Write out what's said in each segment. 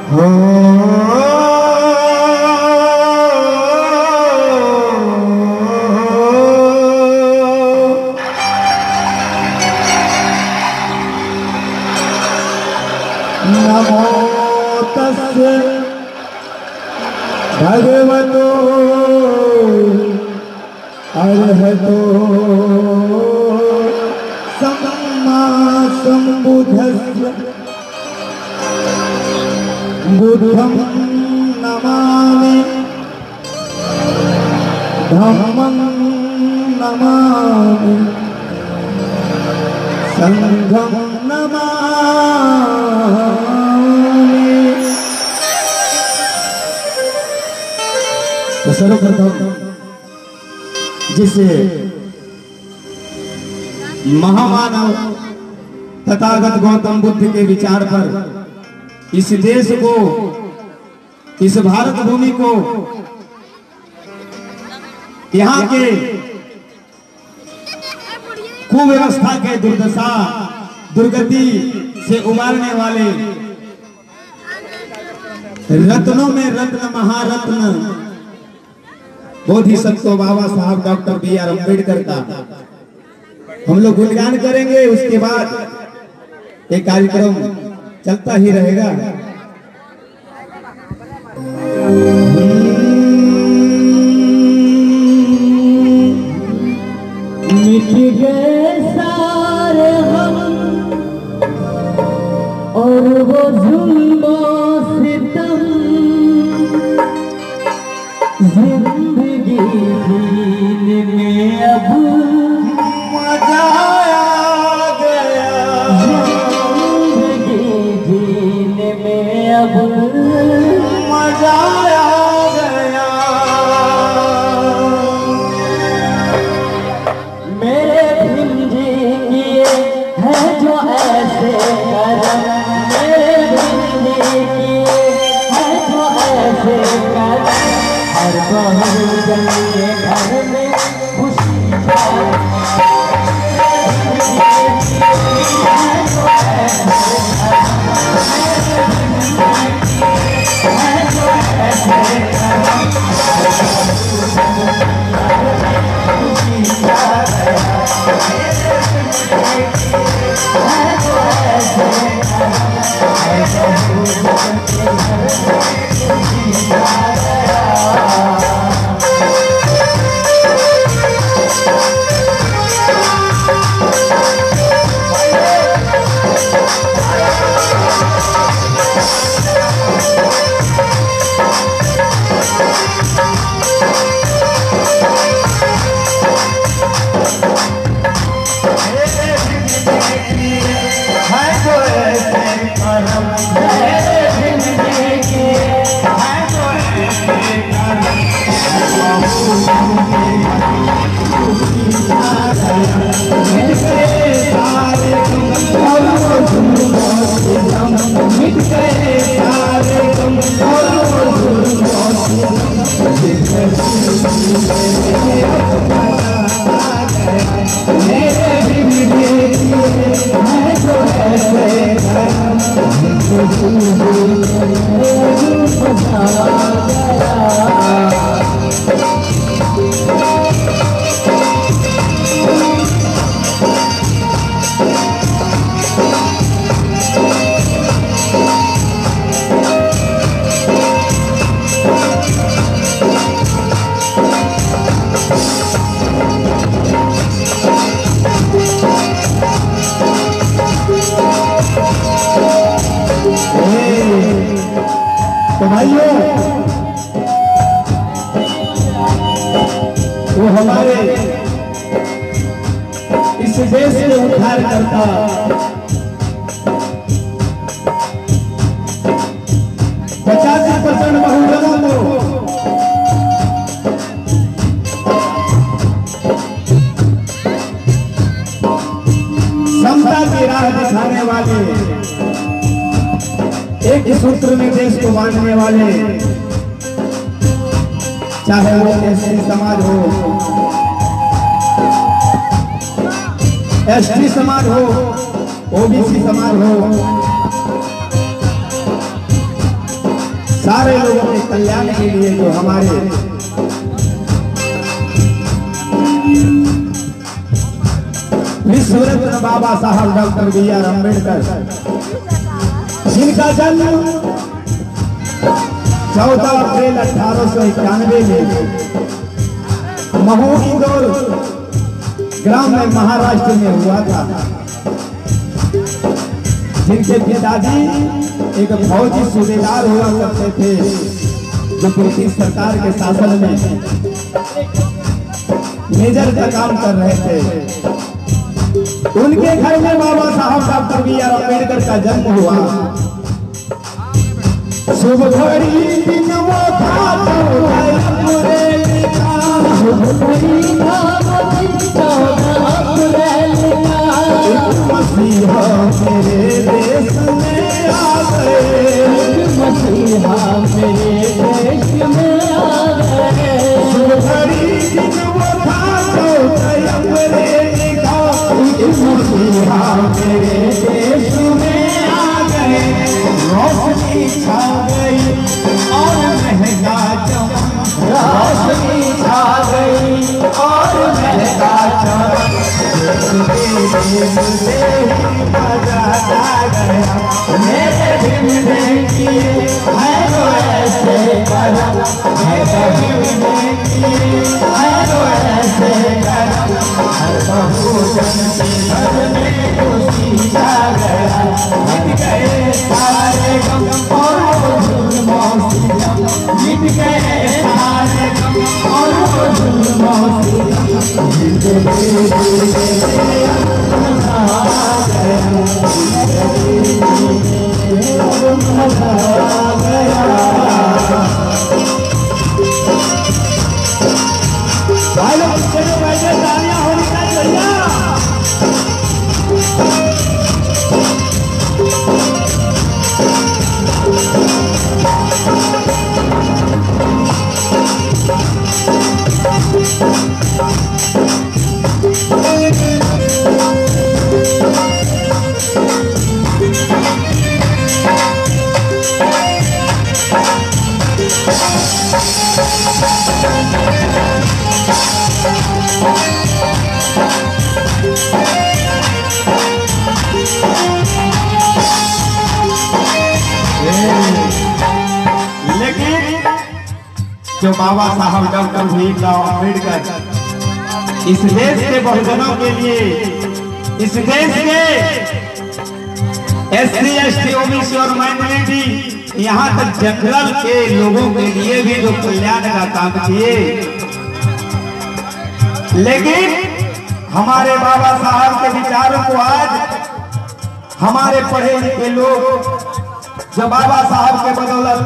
हो नमो तस्से भगवतो अरहतो सम्मा सम्बुद्धस्य बुद्धं नमामि धम्मं नमामि संघं नमामि। तो सर्वप्रथम जिस महामानव तथागत गौतम बुद्ध के विचार पर इस देश को, इस भारत भूमि को, यहाँ के कुव्यवस्था के दुर्दशा दुर्गति से उबारने वाले रत्नों में रत्न महारत्न बोधिसत्व बाबा साहब डॉक्टर B.R. अम्बेडकर का हम लोग गुणगान करेंगे। उसके बाद एक कार्यक्रम चलता ही रहेगा। मिट गए सारे हम और वो जुल्म सितम, जिंदगी जीने में अब मजा आ गया, जिंदगी जीने में अब मजा आ गया। मेरे भिंजी किए हैं जो ऐसे करम, मेरे भिंजी किए हैं जो ऐसे करम, हर बहुजन के घर में खुशी छाए। तो भाइयों, वो हमारे इस देश के उद्धार करता %50 बहुजनों को समता की राह दिखाने वाले, एक सूत्र में देश को बांधने वाले, चाहे वो SC समाज हो, ST समाज हो, OBC समाज हो, सारे लोगों के कल्याण के लिए जो हमारे विश्व रत्न बाबा साहब डॉक्टर B.R. अम्बेडकर, जिनका जन्म 14 अप्रैल 1891 में महू इंदौर ग्राम में महाराष्ट्र में हुआ था। जिनके पिताजी एक फौजी सूबेदार हुआ करते थे, जो ब्रिटिश सरकार के शासन में मेजर का काम कर रहे थे। उनके घर में बाबा साहब डॉक्टर B.R. अम्बेडकर का जन्म हुआ। शुभ घड़ी दिन वो था मसीहा मेरे देश में आ गए, मसीहा मेरे देश में आ गए। शुभ घड़ी दिन वो था मसीहा मेरे देश में आ गए। रोशनी छा गई और महंगा चमन, रोशनी छा गई और महंगा चमन, मजा आ गया। मेरे भीम किए है तो ऐसे करम, मेरे भीम किए है तो ऐसे करम, हर बहुजन के घर में खुशी छा गया। मिट गए सारे गम और वो जुल्मों सितम, मिट गए सारे गम और वो जुल्मों सितम, मजा आ गया, मजा आ गया। भाई लोग चलो बैठे, तालियां होनी चाहिए भैया। लेकिन जो बाबा साहब डॉक्टर भीमराव अम्बेडकर इस देश के बहुजनों के लिए, इस देश के SC ST OBC और माइनॉरिटी, यहाँ तक जनरल के लोगों के लिए भी जो कल्याण का काम किए, लेकिन हमारे बाबा साहब के विचारों को आज हमारे पढ़े लिखे लोग जो बाबा साहब के बदौलत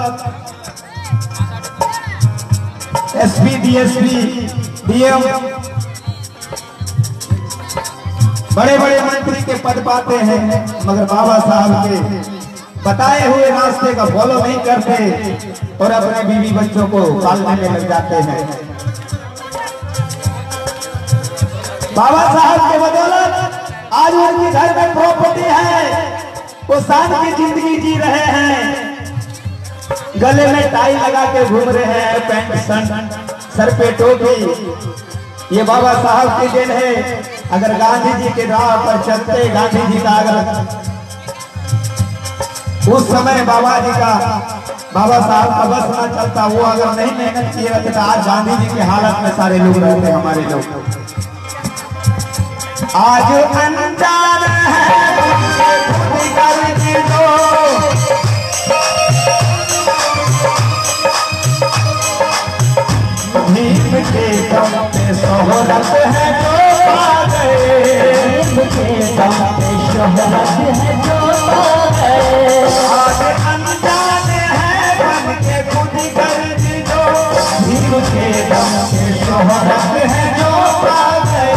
SP DSP DM बड़े बड़े मंत्री के पद पाते हैं, मगर बाबा साहब के बताए हुए रास्ते का फॉलो नहीं करते और अपने बीवी बच्चों को पालने में लग जाते हैं। बाबा साहब के बदौलत आज उनके घर में प्रॉपर्टी है, वो शान की जिंदगी जी रहे हैं, गले में टाई लगा के घूम रहे हैं, पैंट शर्ट, सर पे टोपी। ये बाबा साहब की देन है। अगर गांधी जी के राह पर चलते, गांधी जी का अगर उस समय बाबा साहब का बस ना चलता, वो अगर नहीं मेहनत किए रहते तो आज गांधी जी की हालत में सारे लोग रहते, हमारे लोग। आज अनजान है भीम के दम पे शोहरत है जो पा गए, भीम के दम पे शोहरत है जो पा गए। आज अनजान है बन के खुद गर्ज जो, भीम के दम पे शोहरत है जो पा गए।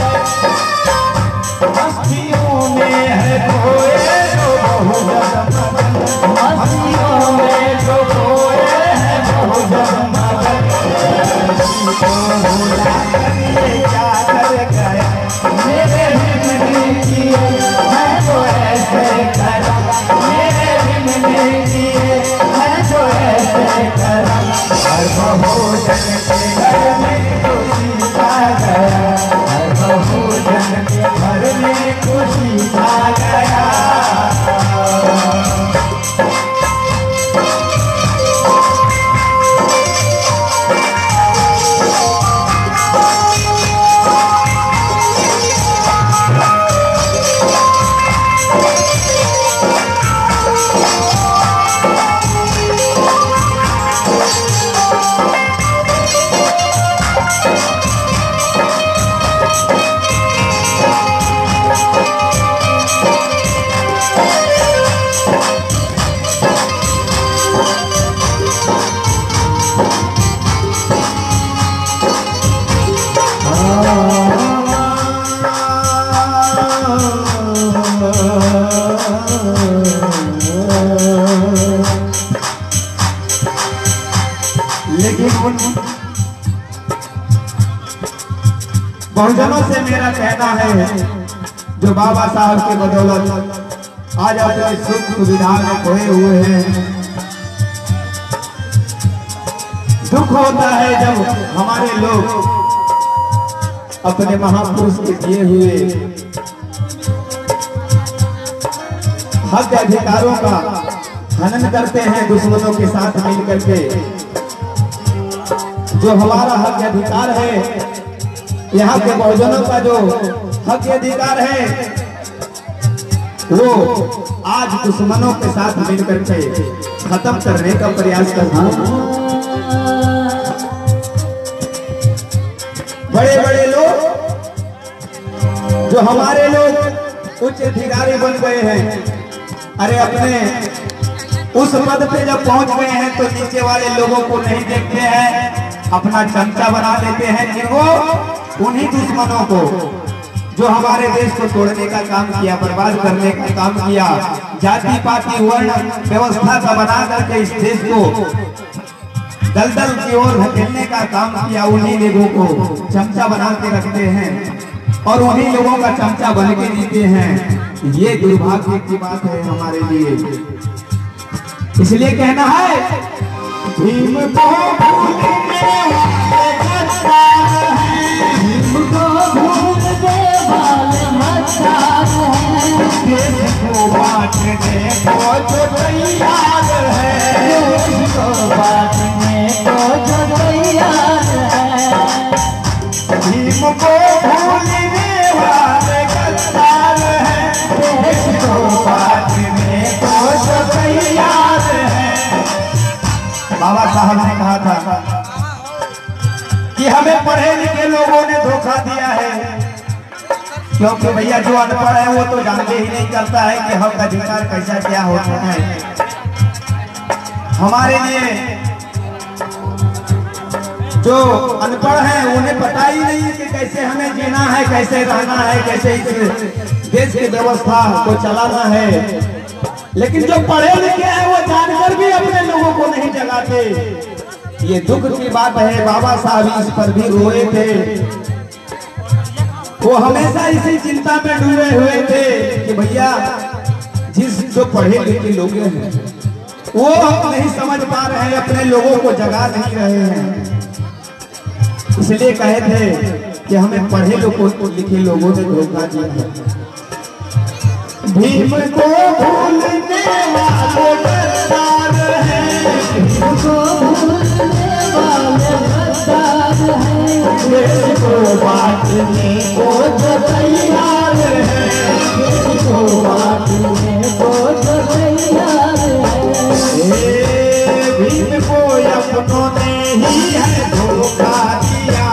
मस्तियों में है खोए जो बहुजन मगन, मस्तियों में जो खोए है बहुजन मगन। भूला करिए क्या बहुजनों से मेरा कहना है, जो बाबा साहब की बदौलत आज अपने सुख सुविधा में खोए हुए हैं। दुख होता है जब हमारे लोग अपने महापुरुष के दिए हुए हक अधिकारों का हनन करते हैं दुश्मनों के साथ मिल करके। जो हमारा हक अधिकार है, यहाँ के बहुजनों का जो हक अधिकार है, वो आज दुश्मनों के साथ मिल करके खत्म करने का प्रयास करना। बड़े बड़े लोग, जो हमारे लोग उच्च अधिकारी बन गए हैं, अरे अपने उस पद पे जब पहुंच गए हैं तो नीचे वाले लोगों को नहीं देखते हैं, अपना चमचा बना देते हैं। कि वो उन्हीं दुश्मनों को जो हमारे देश को तोड़ने का काम किया, बर्बाद करने का काम किया, जाति पाति वर्ण व्यवस्था का बना करके इस देश को दलदल की ओर धकेलने का काम किया, उन्हीं लोगों को चमचा बना के रखते हैं और उन्हीं लोगों का चमचा बन के जीते हैं। ये दुर्भाग्य की बात है हमारे लिए। इसलिए कहना है, भीम को भूलने वाले गद्दार हैं, भीम को भूलने वाले मद्दार हैं, देश को बांटने को जो तैयार है, देश को बांटने को जो तैयार है। भीम को भूलने वाले गद्दार हैं, देश को बांटने को जो तैयार है। बाबा साहब ने कहा था कि हमें पढ़े लिखे लोगों ने धोखा दिया है, क्योंकि भैया जो अनपढ़ है वो तो जानते ही नहीं करता है कि हक अधिकार कैसा क्या होता है। हमारे लिए जो अनपढ़ है उन्हें पता ही नहीं है कि कैसे हमें जीना है, कैसे रहना है, कैसे इस देश की व्यवस्था को चलाना है। लेकिन जो पढ़े लिखे हैं वो जानकर भी अपने लोगों को नहीं जगाते। ये दुख की बात है। बाबा साहब इस पर भी रोए थे, वो हमेशा इसी चिंता में डूबे हुए थे कि भैया जो पढ़े लिखे लोग हैं वो नहीं समझ पा रहे हैं, अपने लोगों को जगा नहीं रहे हैं। इसलिए कहे थे कि हमें पढ़े लिखे लोगों ने धोखा दिया। भीम को भूलने वाले गद्दार हैं, भीम को भूलने वाले गद्दार हैं, देश को बांटने को जो तैयार है, देश को बांटने को जो तैयार है। भीम को अपनों ने ही है धोखा दिया,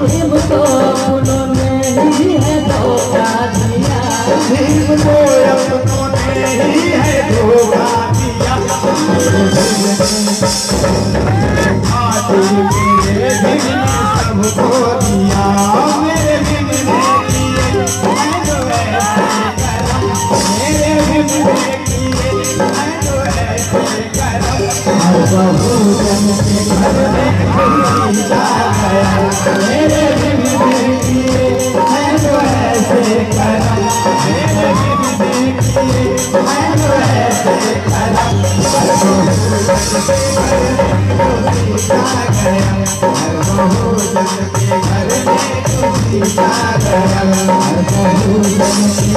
भीम को अपनों ने ही है धोखा दिया, भीम को अपनों ने ही है धोखा दिया। मेरे भीम ने सबको दिया, मेरे भीम ने किए मैं जो ऐसे करम, मेरे भीम ने किए मैं जो ऐसे करम। हर बहुजन के घर में कोई जा गया, मेरे भीम ने किए मैं जो ऐसे करम, मेरे भीम ने किए मैं जो ऐसे करम। हर बहुजन के घर में कोई जा गया, हर बहुजन के घर में कोई जा गया, हर बहुजन के घर